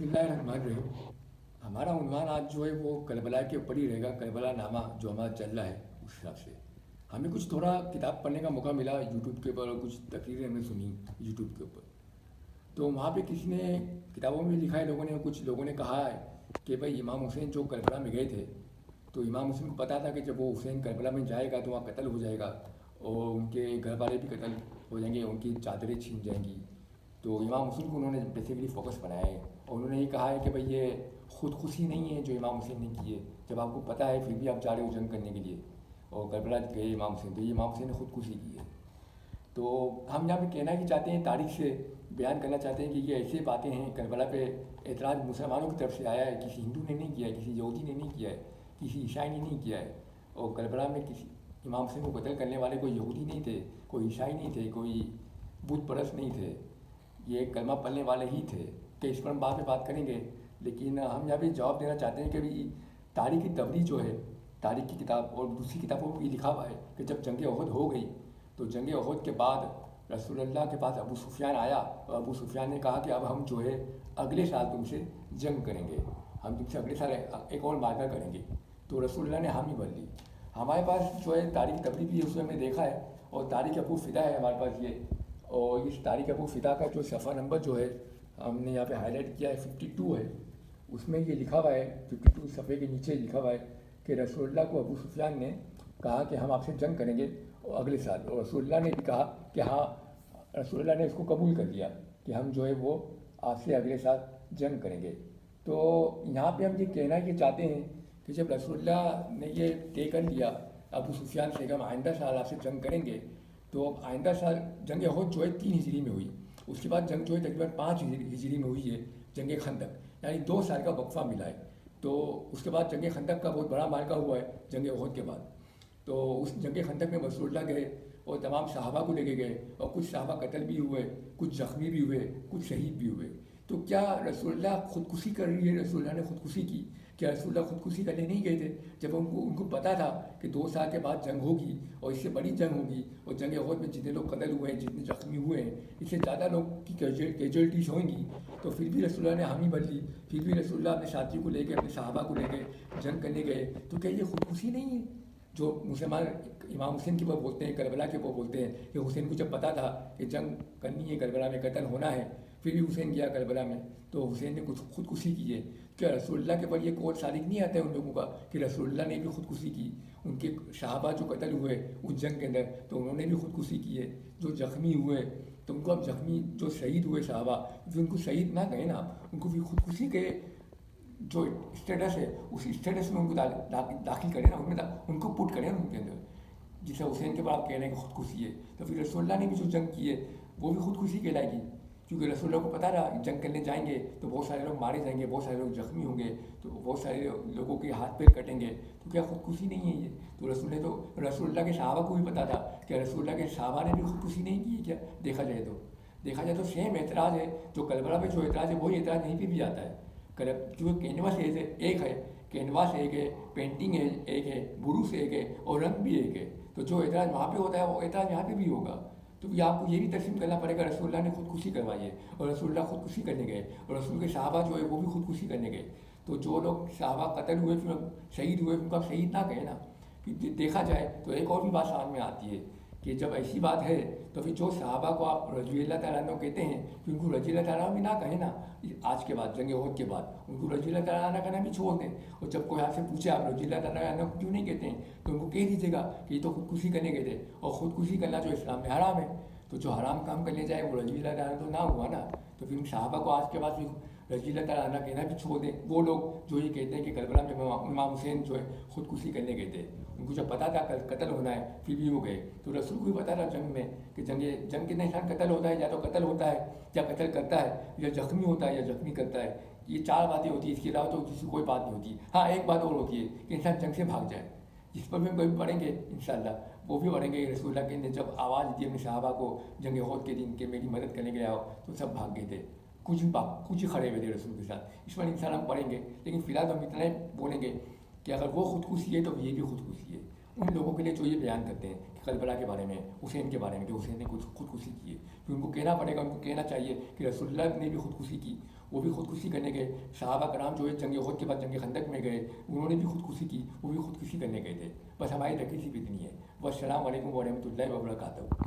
बिस्मिल्लाहिर्रहमानिर्रहीम। हमारा उन्वान आज जो है वो करबला के ऊपर ही रहेगा। करबला नामा जो हमारा चल रहा है उस हिसाब से हमें कुछ थोड़ा किताब पढ़ने का मौका मिला यूट्यूब के ऊपर, और कुछ तकरीरें हमने सुनी यूट्यूब के ऊपर। तो वहाँ पे किसी ने किताबों में लिखा है, लोगों ने, कुछ लोगों ने कहा है कि भाई इमाम हुसैन जो करबला में गए थे, तो इमाम हुसैन को पता था कि जब वो हुसैन करबला में जाएगा तो वहाँ कत्ल हो जाएगा और उनके घर वाले भी कत्ल हो जाएंगे, उनकी चादरें छीन जाएंगी। तो इमाम हुसैन को उन्होंने बेसिकली फोकस बनाया है और उन्होंने ये कहा है कि भाई ये खुदकुशी नहीं है जो इमाम हुसैन ने की है। जब आपको पता है फिर भी आप जा रहे हो जंग करने के लिए और करबला गए इमाम हुसैन, तो ये इमाम हुसैन ने खुदकुशी की है। तो हम यहाँ पे कहना ही चाहते हैं, तारीख से बयान करना चाहते हैं कि ये ऐसी बातें हैं। करबला पे एतराज़ मुसलमानों की तरफ से आया है, किसी हिंदू ने नहीं किया है, किसी यहूदी ने नहीं किया है, किसी ईसाई ने नहीं किया है। और करबला में किसी इमाम हुसैन को कत्ल करने वाले कोई यहूदी नहीं थे, कोई ईसाई नहीं थे, कोई बुत परस्त नहीं थे, ये कलमा पढ़ने वाले ही थे। कि इस पर हम बाद में बात करेंगे, लेकिन हम यहाँ पे जवाब देना चाहते हैं कि भाई तारीख़ की तबदील जो है, तारीख़ की किताब और दूसरी किताबों में ये लिखा हुआ है कि जब जंग उहद हो गई तो जंग उहद के बाद रसूलुल्लाह के पास अबू सुफियान आया और अबू सुफियान ने कहा कि अब हम जो है अगले साल तुमसे जंग करेंगे, हम तुमसे अगले साल एक और मार्का करेंगे। तो रसूलुल्लाह ने हामी भर ली। हमारे पास जो है तारीख़ तबदील भी उसमें हमने देखा है और तारीख़ अबू फ़िदा है हमारे पास ये। और इस तारीख़ अबू फ़िदा का जो सफ़ा नंबर जो है हमने यहाँ पे हाईलाइट किया है 52 है। उसमें ये लिखा हुआ है 52 सफ़े के नीचे लिखा हुआ है कि रसूलुल्लाह को अबू सुफियान ने कहा कि हम आपसे जंग करेंगे और अगले साल, और रसूलुल्लाह ने भी कहा कि हाँ, रसूलुल्लाह ने इसको कबूल कर लिया कि हम जो है वो आपसे अगले साल जंग करेंगे। तो यहाँ पे हम ये कहना ये चाहते हैं कि जब रसूलुल्लाह ने ये तय कर लिया अबू सुफियान से कि हम आइंदा साल आपसे जंग करेंगे, तो अब आइंदा साल जंग उहद जो है 3 हिजरी में हुई। उसके बाद जंग जो है तकरीबन 5 हिजरी में हुई है, जंग खंदक, यानी 2 साल का वक्फा मिला है। तो उसके बाद जंग खंदक का बहुत बड़ा मार्का हुआ है जंग उहद के बाद। तो उस जंग खंदक में रसूलुल्लाह गए और तमाम सहाबा को लेके गए और कुछ सहाबा कत्ल भी हुए, कुछ ज़ख्मी भी हुए, कुछ शहीद भी हुए। तो क्या रसूलुल्लाह खुदकुशी कर रही है? रसूलुल्लाह ने खुदकुशी की? क्या रसूलुल्लाह खुदकुशी करने नहीं गए थे? जब उनको पता था कि 2 साल के बाद जंग होगी और इससे बड़ी जंग होगी और जंग उहद में जितने लोग कत्ल हुए हैं, जितने ज़ख्मी हुए हैं, इससे ज़्यादा लोग की कैजुअलिटीज़ होंगी, तो फिर भी रसूलुल्लाह ने हामी भर ली, फिर भी रसूलुल्लाह अपने साथियों को लेकर, अपने सहाबा को लेकर जंग करने गए। तो क्या ये खुदकुशी नहीं है? जो मुसलमान इमाम हुसैन की वो बोलते हैं, करबला के वो बोलते हैं कि हुसैन को जब पता था कि जंग करनी है, करबला में कत्ल होना है, फिर भी हुसैन गया करबला में, तो हुसैन ने कुछ खुदकुशी की है। क्या रसूलुल्लाह के पर ये कोड सादिक नहीं आता है उन लोगों का कि रसूलुल्लाह ने भी खुदकुशी की? उनके सहाबा जो कत्ल हुए उस जंग के अंदर, तो उन्होंने भी खुदकुशी की है। जो ज़ख्मी हुए, तो उनको अब ज़ख्मी जो शहीद हुए सहाबा, फिर उनको शहीद ना कहें ना, उनको भी खुदकुशी के जो स्टेटस है उस स्टेटस में उनको दाखिल करें ना, उनको पुट करें उनके अंदर। जिसे हुसैन के बाद आप कह रहे हैं कि खुदकुशी है, तो फिर रसूलुल्लाह ने भी जो जंग की है वो भी खुदकुशी कहलाएगी, क्योंकि रसूलुल्लाह को पता रहा जंग करने जाएंगे तो बहुत सारे लोग मारे जाएंगे, बहुत सारे लोग जख्मी होंगे, तो बहुत सारे लोगों के हाथ पैर कटेंगे। तो क्या खुदकुशी नहीं है ये? तो रसूलुल्लाह के सहाबा को भी पता था। क्या रसूलुल्लाह के सहाबा ने भी खुदकुशी नहीं की है? क्या देखा जाए तो सेम एतराज़ है जो करबला में जो एतराज़ है वही एतराज़ यहीं पर भी आता है। जो कैनवास एक है, कैनवास एक है, पेंटिंग है एक है, बुरुस एक है और रंग भी एक है। तो जो एतराज़ वहाँ पे होता है वो एतराज़ यहाँ पे भी होगा। तो ये आपको ये भी तस्लीम करना पड़ेगा, रसूलुल्लाह ने खुदकुशी करवाई है और रसूलुल्लाह खुदकुशी करने गए और रसूल के सहाबा जो है वो भी खुदकुशी करने गए। तो जो लोग सहाबा कत्ल हुए फिर शहीद हुए, उनको आप शहीद ना कहें ना। फिर देखा जाए तो एक और भी बात सामने आती है कि जब ऐसी बात है तो फिर जो सहाबा को आप रज़ियल्लाहु तआला अन्हु कहते हैं, फिर उनको रज़ियल्लाहु तआला भी ना कहें ना। आज के बाद जंग उहद के बाद उनको रज़ियल्लाहु तआला अन्हु कहना भी छोड़ दें, और जब कोई आपसे पूछे आप रज़ियल्लाहु तआला अन्हु क्यों नहीं कहते हैं, तो उनको कह दीजिएगा कि ये तो खुदकुशी करने गए थे, और ख़ुदकुशी करना जो इस्लाम में हराम है। तो जो हराम काम करने जाए वो रज़ियल्लाहु तआला तो ना हुआ ना। तो फिर उन सहाबा को आज के बाद फिर रज़ियल्लाहु तआला अन्हु कहना भी छोड़ दें। वो लोग जो ये कहते हैं कि करबला में इमाम हुसैन जो है खुदकुशी करने गए थे, उनको जब पता था कत्ल होना है फिर भी वो गए। तो रसूल को भी पता था जंग में कि जंग के इंसान कत्ल होता है, या तो कत्ल होता है या कत्ल करता है, या जख्मी होता है या जख्मी करता है। ये 4 बातें होती है, इसके अलावा तो किसी कोई बात नहीं होती। हाँ, एक बात और होती है कि इंसान जंग से भाग जाए, जिस पर भी हम कभी पढ़ेंगे इंशाअल्लाह, वो भी पढ़ेंगे। रसूलुल्लाह के ने जब आवाज़ दी अपने सहाबा को जंग उहद के दिन के मेरी मदद करने के लिए आओ, तो सब भाग गए थे, कुछ ही खड़े हुए थे रसूल के साथ। इस पर इंसान हम पढ़ेंगे, लेकिन फिलहाल हम इतना ही बोलेंगे कि अगर वो खुदकुशी है तो ये भी खुदकुशी है उन लोगों के लिए जो ये बयान करते हैं कि करबला के बारे में, हुसैन के बारे में, कि हुसैन ने कुछ खुदकुशी की है। फिर उनको कहना पड़ेगा, उनको कहना चाहिए कि रसूलुल्लाह ने भी खुदकुशी की وہ بھی خودکشی کرنے گئے. صحابہ کرام جو ہے جنگ احد کے بعد جنگ خندق میں گئے, انہوں نے بھی خودکشی کی, وہ بھی خودکشی کرنے گئے تھے. بس ہماری تقریر صرف اتنی ہے. والسلام علیکم ورحمۃ اللہ وبرکاتہ.